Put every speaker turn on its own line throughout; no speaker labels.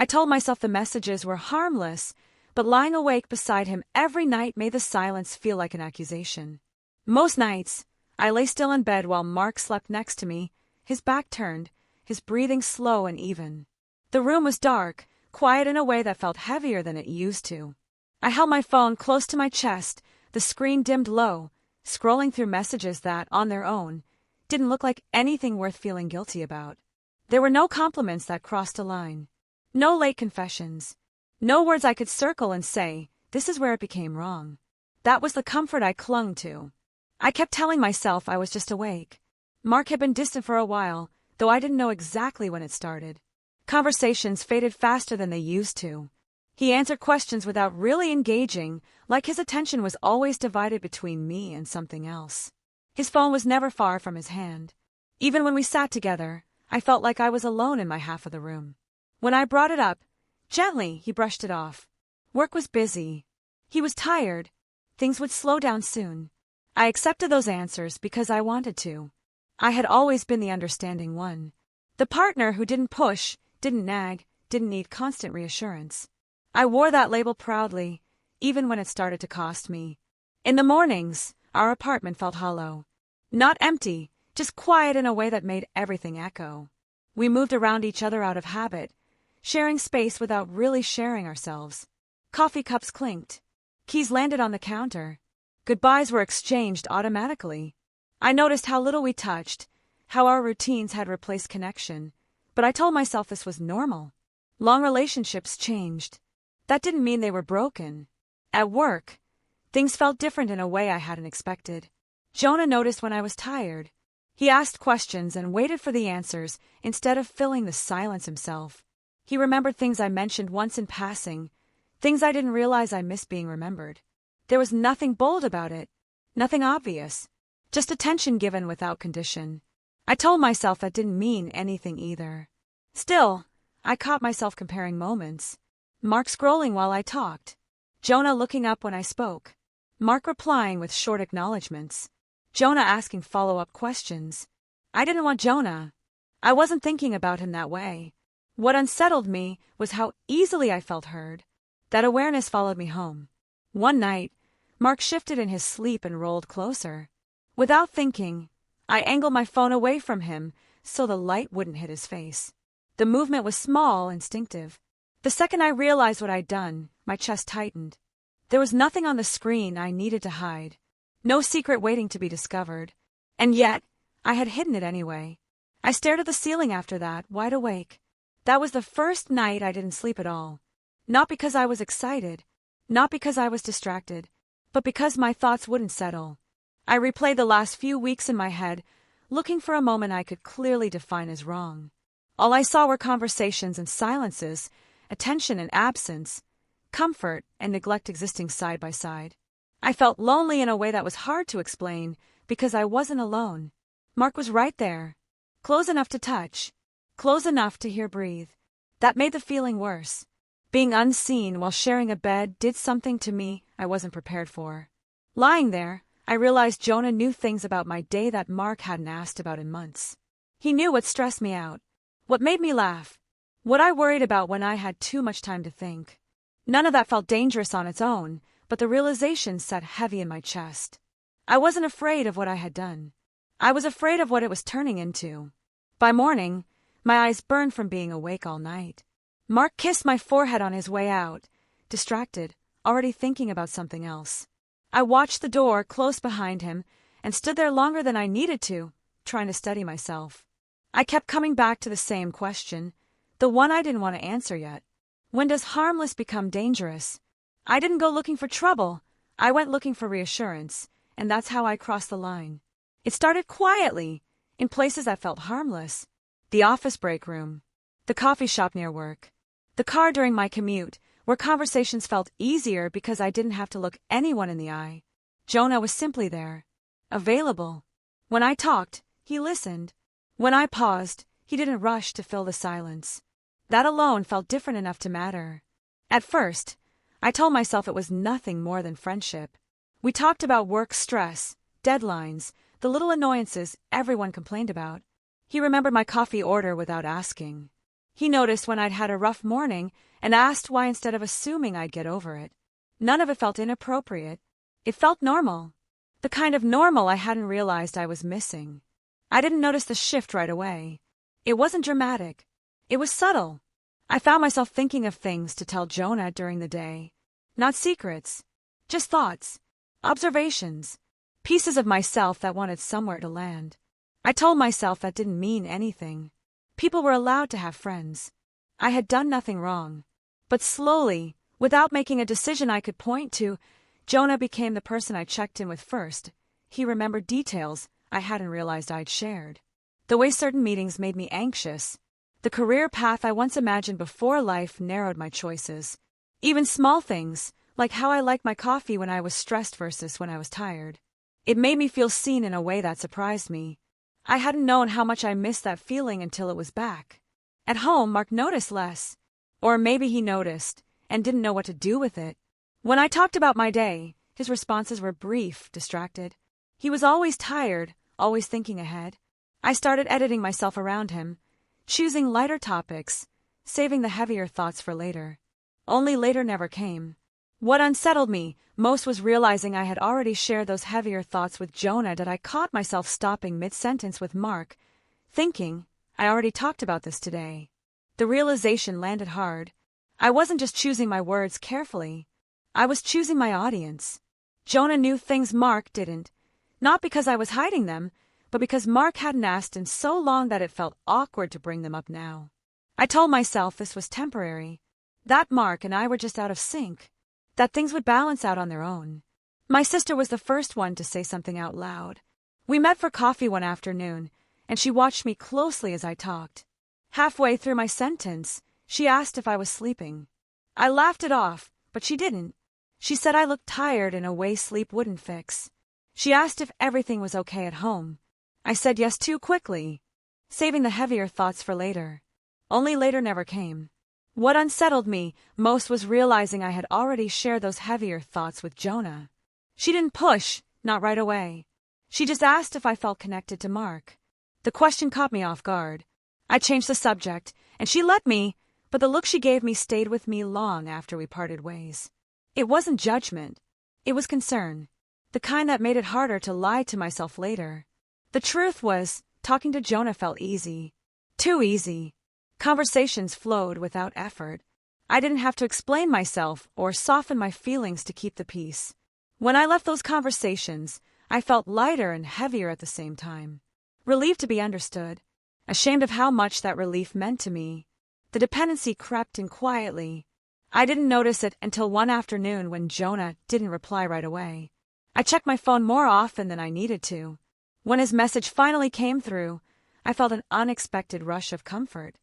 I told myself the messages were harmless, but lying awake beside him every night made the silence feel like an accusation. Most nights, I lay still in bed while Mark slept next to me, his back turned, his breathing slow and even. The room was dark, quiet in a way that felt heavier than it used to. I held my phone close to my chest, the screen dimmed low, scrolling through messages that, on their own, didn't look like anything worth feeling guilty about. There were no compliments that crossed a line. No late confessions. No words I could circle and say, this is where it became wrong. That was the comfort I clung to. I kept telling myself I was just awake. Mark had been distant for a while, though I didn't know exactly when it started. Conversations faded faster than they used to. He answered questions without really engaging, like his attention was always divided between me and something else. His phone was never far from his hand. Even when we sat together, I felt like I was alone in my half of the room. When I brought it up, gently, he brushed it off. Work was busy. He was tired. Things would slow down soon. I accepted those answers because I wanted to. I had always been the understanding one. The partner who didn't push, didn't nag, didn't need constant reassurance. I wore that label proudly, even when it started to cost me. In the mornings, our apartment felt hollow. Not empty, just quiet in a way that made everything echo. We moved around each other out of habit, sharing space without really sharing ourselves. Coffee cups clinked. Keys landed on the counter. Goodbyes were exchanged automatically. I noticed how little we touched, how our routines had replaced connection, but I told myself this was normal. Long relationships changed. That didn't mean they were broken. At work, things felt different in a way I hadn't expected. Jonah noticed when I was tired. He asked questions and waited for the answers instead of filling the silence himself. He remembered things I mentioned once in passing, things I didn't realize I missed being remembered. There was nothing bold about it, nothing obvious, just attention given without condition. I told myself that didn't mean anything either. Still, I caught myself comparing moments. Mark scrolling while I talked. Jonah looking up when I spoke. Mark replying with short acknowledgments. Jonah asking follow-up questions. I didn't want Jonah. I wasn't thinking about him that way. What unsettled me was how easily I felt heard. That awareness followed me home. One night, Mark shifted in his sleep and rolled closer. Without thinking, I angled my phone away from him so the light wouldn't hit his face. The movement was small, instinctive. The second I realized what I'd done, my chest tightened. There was nothing on the screen I needed to hide. No secret waiting to be discovered. And yet, I had hidden it anyway. I stared at the ceiling after that, wide awake. That was the first night I didn't sleep at all. Not because I was excited, not because I was distracted, but because my thoughts wouldn't settle. I replayed the last few weeks in my head, looking for a moment I could clearly define as wrong. All I saw were conversations and silences, attention and absence, comfort and neglect existing side by side. I felt lonely in a way that was hard to explain because I wasn't alone. Mark was right there, close enough to touch, close enough to hear breathe. That made the feeling worse. Being unseen while sharing a bed did something to me I wasn't prepared for. Lying there, I realized Jonah knew things about my day that Mark hadn't asked about in months. He knew what stressed me out, what made me laugh, what I worried about when I had too much time to think. None of that felt dangerous on its own, but the realization sat heavy in my chest. I wasn't afraid of what I had done. I was afraid of what it was turning into. By morning, my eyes burned from being awake all night. Mark kissed my forehead on his way out, distracted, already thinking about something else. I watched the door close behind him and stood there longer than I needed to, trying to steady myself. I kept coming back to the same question, the one I didn't want to answer yet. When does harmless become dangerous? I didn't go looking for trouble. I went looking for reassurance, and that's how I crossed the line. It started quietly, in places that felt harmless. The office break room, the coffee shop near work, the car during my commute, where conversations felt easier because I didn't have to look anyone in the eye. Jonah was simply there, available. When I talked, he listened. When I paused, he didn't rush to fill the silence. That alone felt different enough to matter. At first, I told myself it was nothing more than friendship. We talked about work stress, deadlines, the little annoyances everyone complained about. He remembered my coffee order without asking. He noticed when I'd had a rough morning and asked why instead of assuming I'd get over it. None of it felt inappropriate. It felt normal. The kind of normal I hadn't realized I was missing. I didn't notice the shift right away. It wasn't dramatic. It was subtle. I found myself thinking of things to tell Jonah during the day. Not secrets. Just thoughts. Observations. Pieces of myself that wanted somewhere to land. I told myself that didn't mean anything. People were allowed to have friends. I had done nothing wrong. But slowly, without making a decision I could point to, Jonah became the person I checked in with first. He remembered details I hadn't realized I'd shared. The way certain meetings made me anxious. The career path I once imagined before life narrowed my choices. Even small things, like how I liked my coffee when I was stressed versus when I was tired. It made me feel seen in a way that surprised me. I hadn't known how much I missed that feeling until it was back. At home, Mark noticed less. Or maybe he noticed and didn't know what to do with it. When I talked about my day, his responses were brief, distracted. He was always tired, always thinking ahead. I started editing myself around him, choosing lighter topics, saving the heavier thoughts for later. Only later never came. What unsettled me most was realizing I had already shared those heavier thoughts with Jonah, that I caught myself stopping mid-sentence with Mark, thinking, I already talked about this today. The realization landed hard. I wasn't just choosing my words carefully. I was choosing my audience. Jonah knew things Mark didn't, not because I was hiding them, but because Mark hadn't asked in so long that it felt awkward to bring them up now. I told myself this was temporary, that Mark and I were just out of sync, that things would balance out on their own. My sister was the first one to say something out loud. We met for coffee one afternoon, and she watched me closely as I talked. Halfway through my sentence, she asked if I was sleeping. I laughed it off, but she didn't. She said I looked tired in a way sleep wouldn't fix. She asked if everything was okay at home. I said yes too quickly, saving the heavier thoughts for later. Only later never came. What unsettled me most was realizing I had already shared those heavier thoughts with Jonah. She didn't push, not right away. She just asked if I felt connected to Mark. The question caught me off guard. I changed the subject, and she let me, but the look she gave me stayed with me long after we parted ways. It wasn't judgment. It was concern. The kind that made it harder to lie to myself later. The truth was, talking to Jonah felt easy. Too easy. Conversations flowed without effort. I didn't have to explain myself or soften my feelings to keep the peace. When I left those conversations, I felt lighter and heavier at the same time. Relieved to be understood. Ashamed of how much that relief meant to me. The dependency crept in quietly. I didn't notice it until one afternoon when Jonah didn't reply right away. I checked my phone more often than I needed to. When his message finally came through, I felt an unexpected rush of comfort.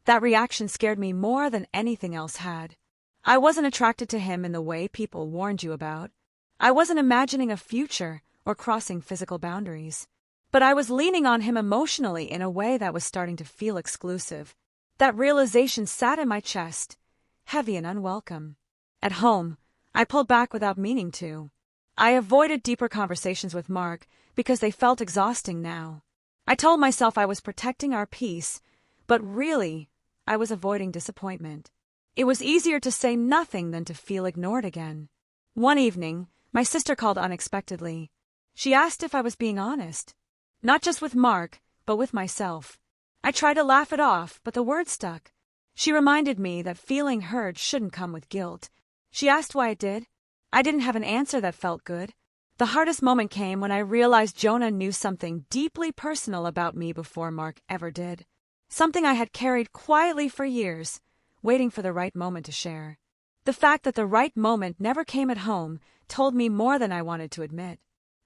That reaction scared me more than anything else had. I wasn't attracted to him in the way people warned you about. I wasn't imagining a future or crossing physical boundaries. But I was leaning on him emotionally in a way that was starting to feel exclusive. That realization sat in my chest, heavy and unwelcome. At home, I pulled back without meaning to. I avoided deeper conversations with Mark because they felt exhausting now. I told myself I was protecting our peace, but really, I was avoiding disappointment. It was easier to say nothing than to feel ignored again. One evening, my sister called unexpectedly. She asked if I was being honest. Not just with Mark, but with myself. I tried to laugh it off, but the words stuck. She reminded me that feeling heard shouldn't come with guilt. She asked why it did. I didn't have an answer that felt good. The hardest moment came when I realized Jonah knew something deeply personal about me before Mark ever did. Something I had carried quietly for years, waiting for the right moment to share. The fact that the right moment never came at home told me more than I wanted to admit.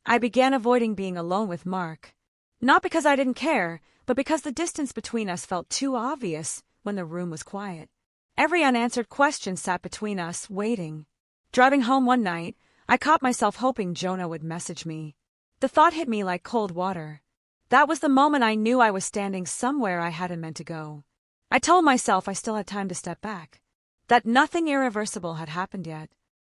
I began avoiding being alone with Mark. Not because I didn't care, but because the distance between us felt too obvious when the room was quiet. Every unanswered question sat between us, waiting. Driving home one night, I caught myself hoping Jonah would message me. The thought hit me like cold water. That was the moment I knew I was standing somewhere I hadn't meant to go. I told myself I still had time to step back, that nothing irreversible had happened yet.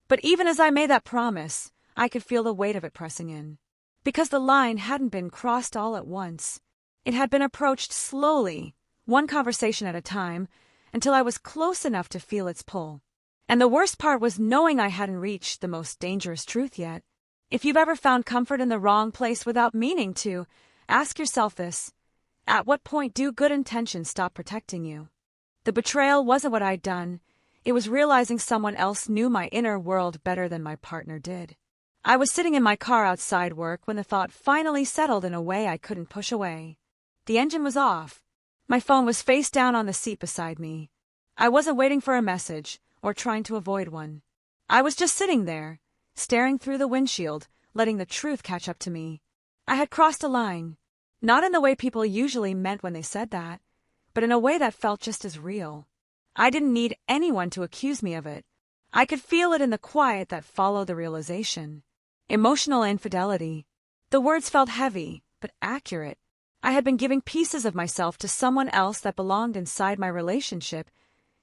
But even as I made that promise, I could feel the weight of it pressing in. Because the line hadn't been crossed all at once. It had been approached slowly, one conversation at a time, until I was close enough to feel its pull. And the worst part was knowing I hadn't reached the most dangerous truth yet. If you've ever found comfort in the wrong place without meaning to, ask yourself this: at what point do good intentions stop protecting you? The betrayal wasn't what I'd done. It was realizing someone else knew my inner world better than my partner did. I was sitting in my car outside work when the thought finally settled in a way I couldn't push away. The engine was off. My phone was face down on the seat beside me. I wasn't waiting for a message or trying to avoid one. I was just sitting there, staring through the windshield, letting the truth catch up to me. I had crossed a line, not in the way people usually meant when they said that, but in a way that felt just as real. I didn't need anyone to accuse me of it. I could feel it in the quiet that followed the realization. Emotional infidelity. The words felt heavy, but accurate. I had been giving pieces of myself to someone else that belonged inside my relationship,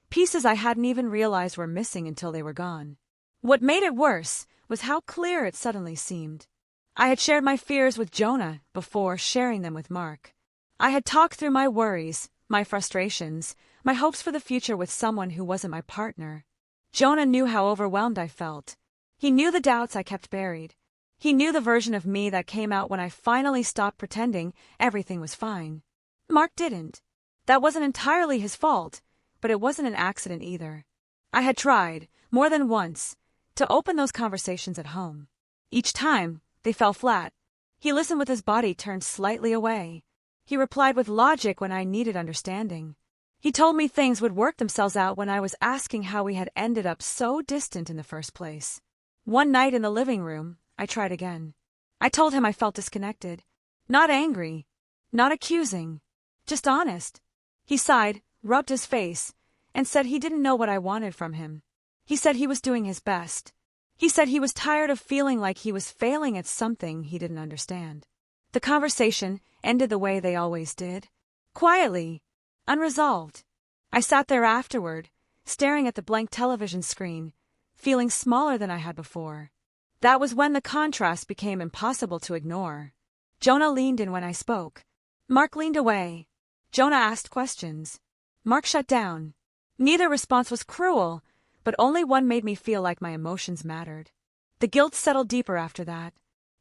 pieces I hadn't even realized were missing until they were gone. What made it worse was how clear it suddenly seemed. I had shared my fears with Jonah before sharing them with Mark. I had talked through my worries, my frustrations, my hopes for the future with someone who wasn't my partner. Jonah knew how overwhelmed I felt. He knew the doubts I kept buried. He knew the version of me that came out when I finally stopped pretending everything was fine. Mark didn't. That wasn't entirely his fault, but it wasn't an accident either. I had tried, more than once, to open those conversations at home. Each time, they fell flat. He listened with his body turned slightly away. He replied with logic when I needed understanding. He told me things would work themselves out when I was asking how we had ended up so distant in the first place. One night in the living room, I tried again. I told him I felt disconnected. Not angry, not accusing, just honest. He sighed, rubbed his face, and said he didn't know what I wanted from him. He said he was doing his best. He said he was tired of feeling like he was failing at something he didn't understand. The conversation ended the way they always did. Quietly, unresolved. I sat there afterward, staring at the blank television screen, feeling smaller than I had before. That was when the contrast became impossible to ignore. Jonah leaned in when I spoke. Mark leaned away. Jonah asked questions. Mark shut down. Neither response was cruel, but only one made me feel like my emotions mattered. The guilt settled deeper after that.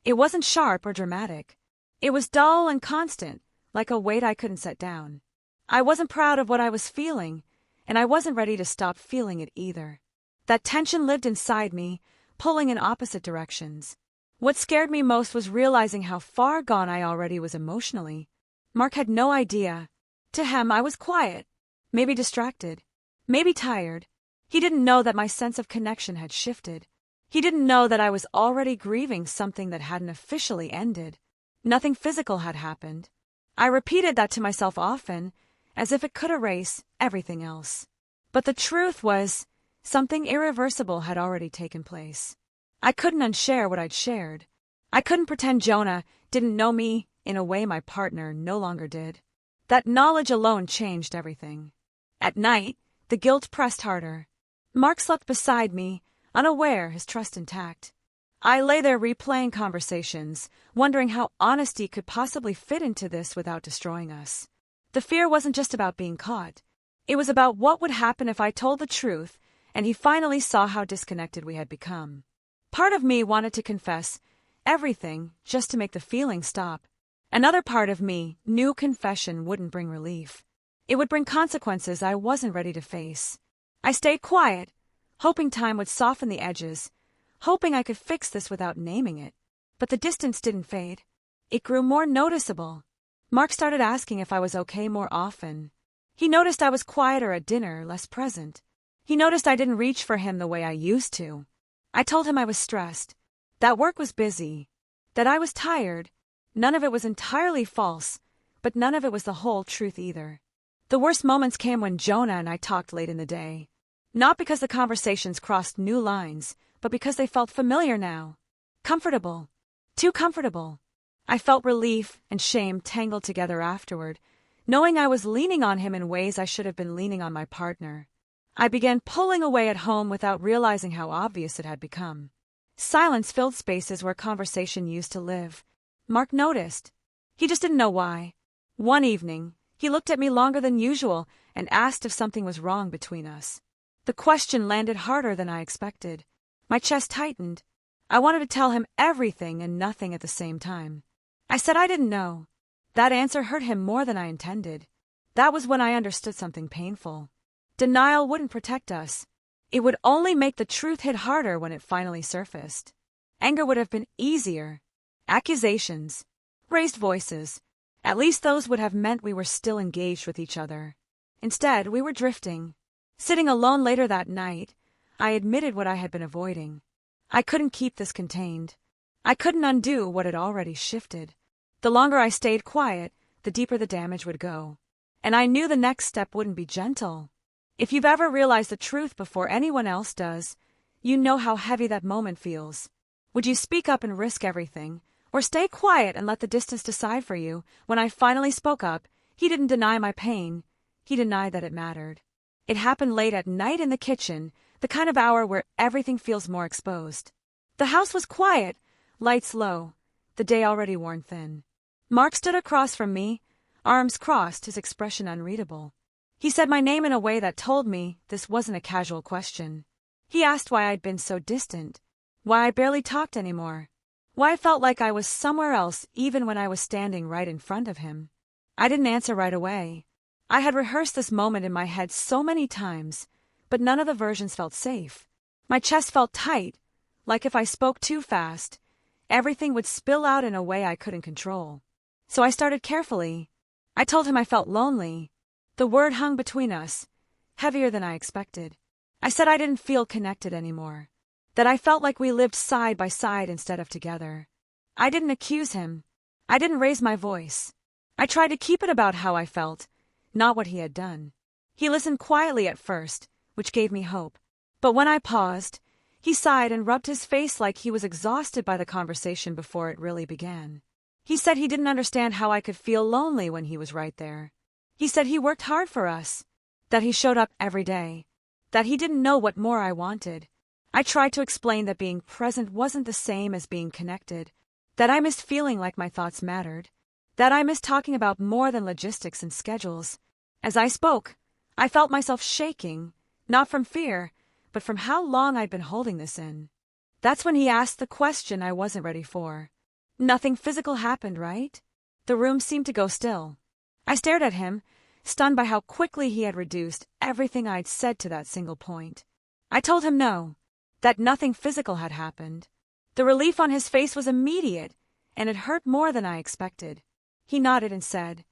It wasn't sharp or dramatic. It was dull and constant, like a weight I couldn't set down. I wasn't proud of what I was feeling, and I wasn't ready to stop feeling it either. That tension lived inside me, pulling in opposite directions. What scared me most was realizing how far gone I already was emotionally. Mark had no idea. To him, I was quiet, maybe distracted, maybe tired. He didn't know that my sense of connection had shifted. He didn't know that I was already grieving something that hadn't officially ended. Nothing physical had happened. I repeated that to myself often, as if it could erase everything else. But the truth was, something irreversible had already taken place. I couldn't unshare what I'd shared. I couldn't pretend Jonah didn't know me in a way my partner no longer did. That knowledge alone changed everything. At night, the guilt pressed harder. Mark slept beside me, unaware, his trust intact. I lay there replaying conversations, wondering how honesty could possibly fit into this without destroying us. The fear wasn't just about being caught. It was about what would happen if I told the truth and he finally saw how disconnected we had become. Part of me wanted to confess everything just to make the feeling stop. Another part of me knew confession wouldn't bring relief. It would bring consequences I wasn't ready to face. I stayed quiet, hoping time would soften the edges, hoping I could fix this without naming it. But the distance didn't fade. It grew more noticeable. Mark started asking if I was okay more often. He noticed I was quieter at dinner, less present. He noticed I didn't reach for him the way I used to. I told him I was stressed, that work was busy, that I was tired. None of it was entirely false, but none of it was the whole truth either. The worst moments came when Jonah and I talked late in the day. Not because the conversations crossed new lines, but because they felt familiar now. Comfortable. Too comfortable. I felt relief and shame tangled together afterward, knowing I was leaning on him in ways I should have been leaning on my partner. I began pulling away at home without realizing how obvious it had become. Silence filled spaces where conversation used to live. Mark noticed. He just didn't know why. One evening, He looked at me longer than usual and asked if something was wrong between us. The question landed harder than I expected. My chest tightened. I wanted to tell him everything and nothing at the same time. I said I didn't know. That answer hurt him more than I intended. That was when I understood something painful. Denial wouldn't protect us. It would only make the truth hit harder when it finally surfaced. Anger would have been easier. Accusations, raised voices, at least those would have meant we were still engaged with each other. Instead, we were drifting. Sitting alone later that night, I admitted what I had been avoiding. I couldn't keep this contained. I couldn't undo what had already shifted. The longer I stayed quiet, the deeper the damage would go. And I knew the next step wouldn't be gentle. If you've ever realized the truth before anyone else does, you know how heavy that moment feels. Would you speak up and risk everything, or stay quiet and let the distance decide for you? When I finally spoke up, he didn't deny my pain. He denied that it mattered. It happened late at night in the kitchen, the kind of hour where everything feels more exposed. The house was quiet, lights low, the day already worn thin. Mark stood across from me, arms crossed, his expression unreadable. He said my name in a way that told me this wasn't a casual question. He asked why I'd been so distant, why I barely talked anymore, why I felt like I was somewhere else even when I was standing right in front of him. I didn't answer right away. I had rehearsed this moment in my head so many times, but none of the versions felt safe. My chest felt tight, like if I spoke too fast, everything would spill out in a way I couldn't control. So I started carefully. I told him I felt lonely. The word hung between us, heavier than I expected. I said I didn't feel connected anymore, that I felt like we lived side by side instead of together. I didn't accuse him. I didn't raise my voice. I tried to keep it about how I felt, not what he had done. He listened quietly at first, which gave me hope. But when I paused, he sighed and rubbed his face like he was exhausted by the conversation before it really began. He said he didn't understand how I could feel lonely when he was right there. He said he worked hard for us, that he showed up every day, that he didn't know what more I wanted. I tried to explain that being present wasn't the same as being connected, that I missed feeling like my thoughts mattered, that I missed talking about more than logistics and schedules. As I spoke, I felt myself shaking, not from fear, but from how long I'd been holding this in. That's when he asked the question I wasn't ready for. Nothing physical happened, right? The room seemed to go still. I stared at him, stunned by how quickly he had reduced everything I'd said to that single point. I told him no, that nothing physical had happened. The relief on his face was immediate, and it hurt more than I expected. He nodded and said,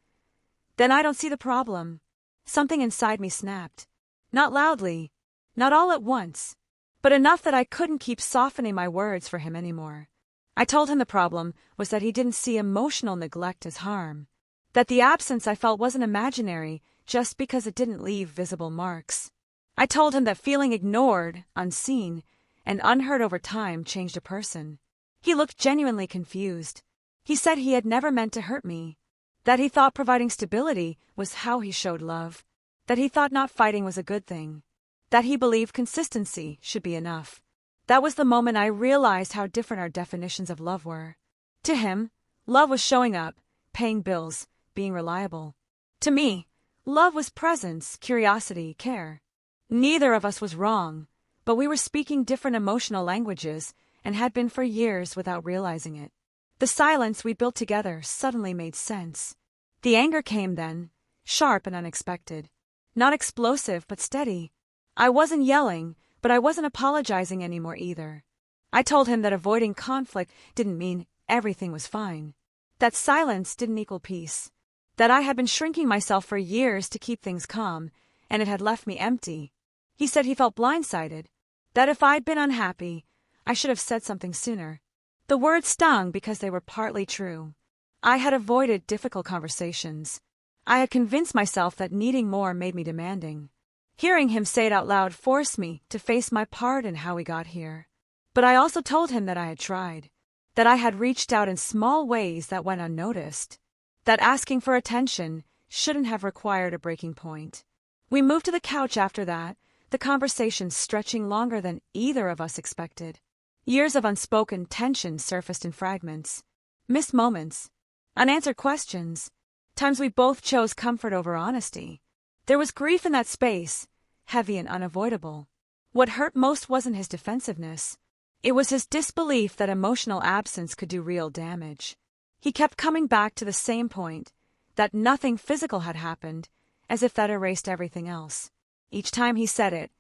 "Then I don't see the problem." Something inside me snapped. Not loudly, not all at once, but enough that I couldn't keep softening my words for him anymore. I told him the problem was that he didn't see emotional neglect as harm, that the absence I felt wasn't imaginary just because it didn't leave visible marks. I told him that feeling ignored, unseen, and unheard over time changed a person. He looked genuinely confused. He said he had never meant to hurt me, that he thought providing stability was how he showed love, that he thought not fighting was a good thing, that he believed consistency should be enough. That was the moment I realized how different our definitions of love were. To him, love was showing up, paying bills, being reliable. To me, love was presence, curiosity, care. Neither of us was wrong, but we were speaking different emotional languages and had been for years without realizing it. The silence we built together suddenly made sense. The anger came then, sharp and unexpected. Not explosive, but steady. I wasn't yelling, but I wasn't apologizing anymore either. I told him that avoiding conflict didn't mean everything was fine, that silence didn't equal peace, that I had been shrinking myself for years to keep things calm, and it had left me empty. He said he felt blindsided, that if I'd been unhappy, I should have said something sooner. The words stung because they were partly true. I had avoided difficult conversations. I had convinced myself that needing more made me demanding. Hearing him say it out loud forced me to face my part in how we got here. But I also told him that I had tried, that I had reached out in small ways that went unnoticed, that asking for attention shouldn't have required a breaking point. We moved to the couch after that, the conversation stretching longer than either of us expected. Years of unspoken tension surfaced in fragments. Missed moments, unanswered questions, Times we both chose comfort over honesty. There was grief in that space, heavy and unavoidable. What hurt most wasn't his defensiveness. It was his disbelief that emotional absence could do real damage. He kept coming back to the same point, that nothing physical had happened, as if that erased everything else. Each time he said it,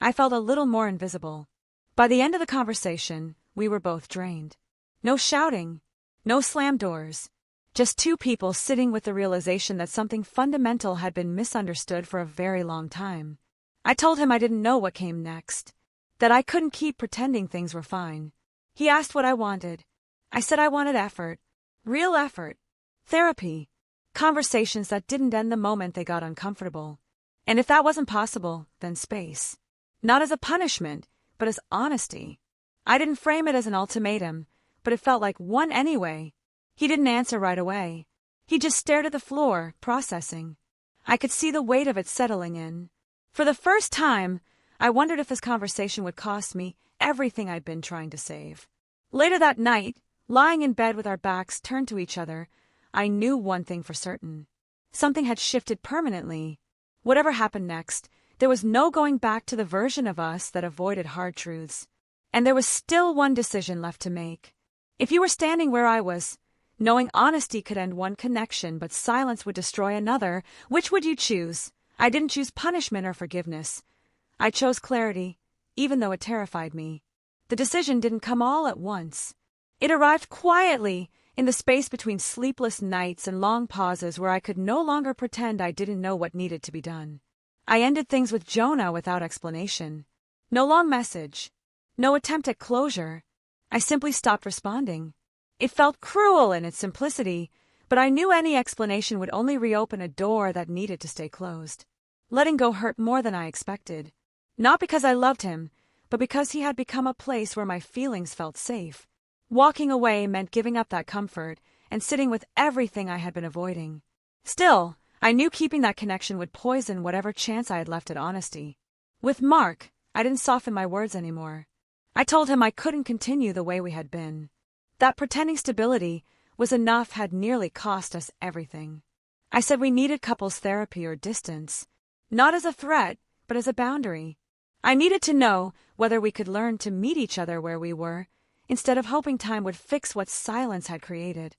I felt a little more invisible. By the end of the conversation, we were both drained. No shouting, no slam doors. Just two people sitting with the realization that something fundamental had been misunderstood for a very long time. I told him I didn't know what came next, that I couldn't keep pretending things were fine. He asked what I wanted. I said I wanted effort, real effort, therapy, conversations that didn't end the moment they got uncomfortable. And if that wasn't possible, then space. Not as a punishment, but as honesty. I didn't frame it as an ultimatum, but it felt like one anyway. He didn't answer right away. He just stared at the floor, processing. I could see the weight of it settling in. For the first time, I wondered if this conversation would cost me everything I'd been trying to save. Later that night, lying in bed with our backs turned to each other, I knew one thing for certain. Something had shifted permanently. Whatever happened next, there was no going back to the version of us that avoided hard truths. And there was still one decision left to make. If you were standing where I was, knowing honesty could end one connection but silence would destroy another, which would you choose? I didn't choose punishment or forgiveness. I chose clarity, even though it terrified me. The decision didn't come all at once. It arrived quietly, in the space between sleepless nights and long pauses where I could no longer pretend I didn't know what needed to be done. I ended things with Jonah without explanation. No long message. No attempt at closure. I simply stopped responding. It felt cruel in its simplicity, but I knew any explanation would only reopen a door that needed to stay closed. Letting go hurt more than I expected. Not because I loved him, but because he had become a place where my feelings felt safe. Walking away meant giving up that comfort and sitting with everything I had been avoiding. Still, I knew keeping that connection would poison whatever chance I had left at honesty. With Mark, I didn't soften my words anymore. I told him I couldn't continue the way we had been. That pretending stability was enough had nearly cost us everything. I said we needed couples therapy or distance, not as a threat, but as a boundary. I needed to know whether we could learn to meet each other where we were, instead of hoping time would fix what silence had created.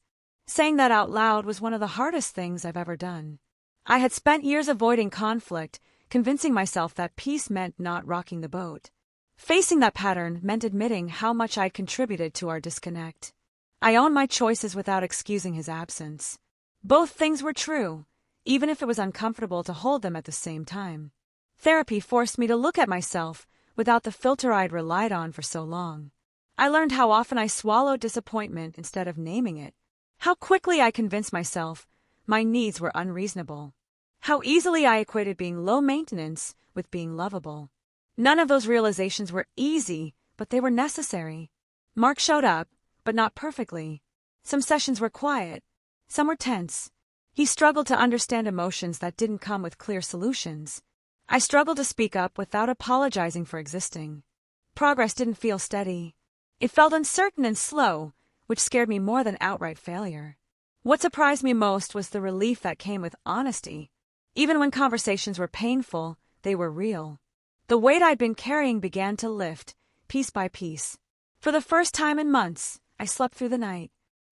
Saying that out loud was one of the hardest things I've ever done. I had spent years avoiding conflict, convincing myself that peace meant not rocking the boat. Facing that pattern meant admitting how much I'd contributed to our disconnect. I owned my choices without excusing his absence. Both things were true, even if it was uncomfortable to hold them at the same time. Therapy forced me to look at myself without the filter I'd relied on for so long. I learned how often I swallowed disappointment instead of naming it. How quickly I convinced myself my needs were unreasonable. How easily I equated being low maintenance with being lovable. None of those realizations were easy, but they were necessary. Mark showed up, but not perfectly. Some sessions were quiet. Some were tense. He struggled to understand emotions that didn't come with clear solutions. I struggled to speak up without apologizing for existing. Progress didn't feel steady. It felt uncertain and slow, which scared me more than outright failure. What surprised me most was the relief that came with honesty. Even when conversations were painful, they were real. The weight I'd been carrying began to lift, piece by piece. For the first time in months, I slept through the night.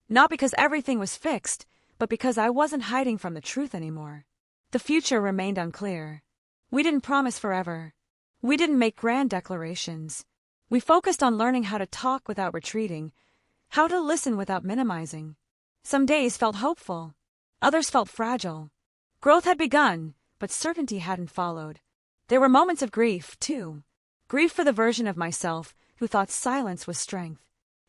Not because everything was fixed, but because I wasn't hiding from the truth anymore. The future remained unclear. We didn't promise forever. We didn't make grand declarations. We focused on learning how to talk without retreating, how to listen without minimizing. Some days felt hopeful. Others felt fragile. Growth had begun, but certainty hadn't followed. There were moments of grief, too. Grief for the version of myself who thought silence was strength.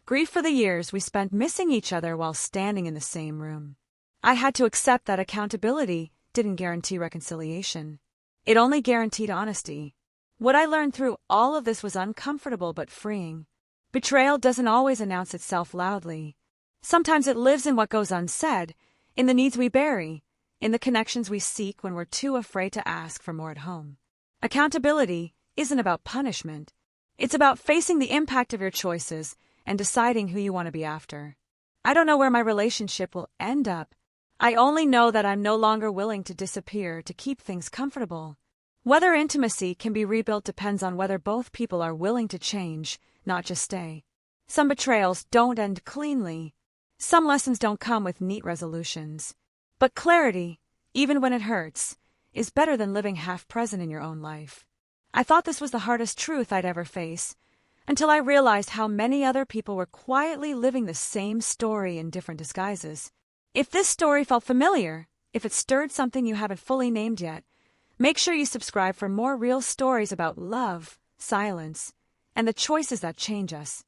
Grief for the years we spent missing each other while standing in the same room. I had to accept that accountability didn't guarantee reconciliation. It only guaranteed honesty. What I learned through all of this was uncomfortable but freeing. Betrayal doesn't always announce itself loudly. Sometimes it lives in what goes unsaid, in the needs we bury, in the connections we seek when we're too afraid to ask for more at home. Accountability isn't about punishment. It's about facing the impact of your choices and deciding who you want to be after. I don't know where my relationship will end up, I only know that I'm no longer willing to disappear to keep things comfortable. Whether intimacy can be rebuilt depends on whether both people are willing to change, not just stay. Some betrayals don't end cleanly. Some lessons don't come with neat resolutions. But clarity, even when it hurts, is better than living half present in your own life. I thought this was the hardest truth I'd ever face, until I realized how many other people were quietly living the same story in different disguises. If this story felt familiar, if it stirred something you haven't fully named yet, make sure you subscribe for more real stories about love, silence, and the choices that change us.